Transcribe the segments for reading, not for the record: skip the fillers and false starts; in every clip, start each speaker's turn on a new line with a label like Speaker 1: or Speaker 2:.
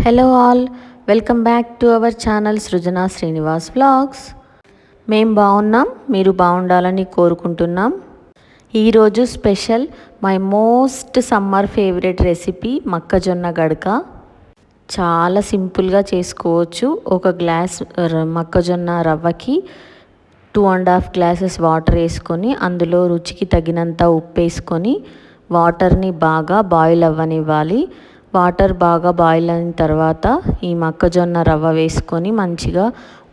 Speaker 1: Hello all, welcome back to our channel Srujana Srinivas vlogs. మేం బాగున్నాం, మీరు బాగుండాలని కోరుకుంటున్నాం. ఈరోజు special my most summer favourite recipe మొక్కజొన్న గడక. చాలా సింపుల్గా చేసుకోవచ్చు. ఒక గ్లాస్ మొక్కజొన్న రవ్వకి 2.5 గ్లాసెస్ వాటర్ వేసుకొని అందులో రుచికి తగినంత ఉప్పు వేసుకొని వాటర్ని బాగా బాయిల్ అవ్వనివ్వాలి. వాటర్ బాగా బాయిల్ అయిన తర్వాత ఈ మొక్కజొన్న రవ్వ వేసుకొని మంచిగా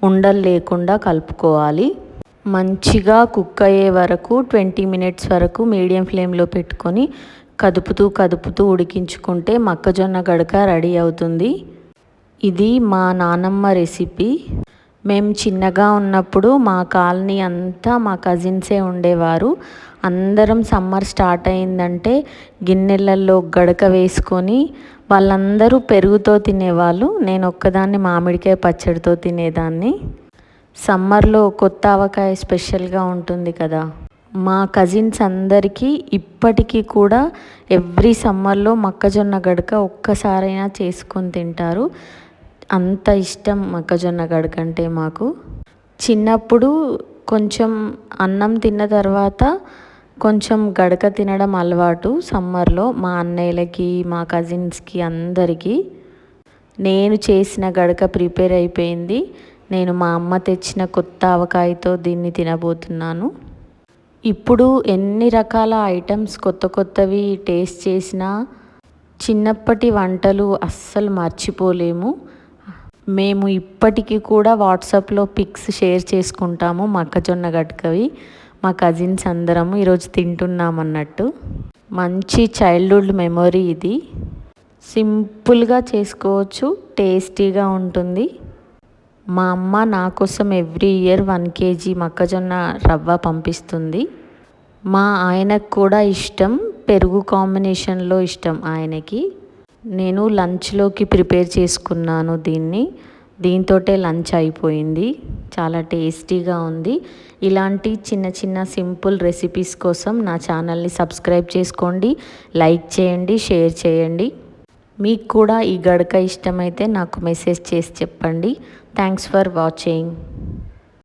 Speaker 1: ఉండలు లేకుండా కలుపుకోవాలి. మంచిగా కుక్ అయ్యే వరకు 20 మినిట్స్ వరకు మీడియం ఫ్లేమ్లో పెట్టుకొని కదుపుతూ ఉడికించుకుంటే మొక్కజొన్న గడక రెడీ అవుతుంది. ఇది మా నానమ్మ రెసిపీ. మేము చిన్నగా ఉన్నప్పుడు మా కాలనీ అంతా మా కజిన్సే ఉండేవారు. అందరం సమ్మర్ స్టార్ట్ అయిందంటే గిన్నెలలో గడక వేసుకొని వాళ్ళందరూ పెరుగుతో తినేవాళ్ళు. నేను ఒక్కదాన్ని మామిడికాయ పచ్చడితో తినేదాన్ని. సమ్మర్లో కొత్త ఆవకాయ స్పెషల్గా ఉంటుంది కదా. మా కజిన్స్ అందరికీ ఇప్పటికీ కూడా ఎవ్రీ సమ్మర్లో మొక్కజొన్న గడక ఒక్కసారైనా చేసుకొని తింటారు. అంత ఇష్టం మొక్కజొన్న గడక అంటే మాకు. చిన్నప్పుడు కొంచెం అన్నం తిన్న తర్వాత కొంచెం గడక తినడం అలవాటు. సమ్మర్లో మా అన్నయ్యలకి, మా కజిన్స్కి అందరికీ నేను చేసిన గడక ప్రిపేర్ అయిపోయింది. నేను మా అమ్మ తెచ్చిన కొత్త ఆవకాయతో దీన్ని తినబోతున్నాను. ఇప్పుడు ఎన్ని రకాల ఐటమ్స్ కొత్తవి టేస్ట్ చేసినా చిన్నప్పటి వంటలు అస్సలు మర్చిపోలేము. మేము ఇప్పటికీ కూడా వాట్సాప్లో పిక్స్ షేర్ చేసుకుంటాము మొక్కజొన్న గడకవి. మా కజిన్స్ అందరము ఈరోజు తింటున్నామన్నట్టు. మంచి చైల్డ్హుడ్ మెమొరీ ఇది. సింపుల్గా చేసుకోవచ్చు, టేస్టీగా ఉంటుంది. మా అమ్మ నా కోసం ఎవ్రీ ఇయర్ 1 kg మొక్కజొన్న రవ్వ పంపిస్తుంది. మా ఆయనకు కూడా ఇష్టం, పెరుగు కాంబినేషన్లో ఇష్టం ఆయనకి. నేను లంచ్లోకి ప్రిపేర్ చేసుకున్నాను దీంతోటే లంచ్ అయిపోయింది. చాలా టేస్టీగా ఉంది. ఇలాంటి చిన్న సింపుల్ రెసిపీస్ కోసం నా ఛానల్ని సబ్స్క్రైబ్ చేసుకోండి, లైక్ చేయండి, షేర్ చేయండి. మీకు కూడా ఈ గడక ఇష్టమైతే నాకు మెసేజ్ చేసి చెప్పండి. Thanks for watching.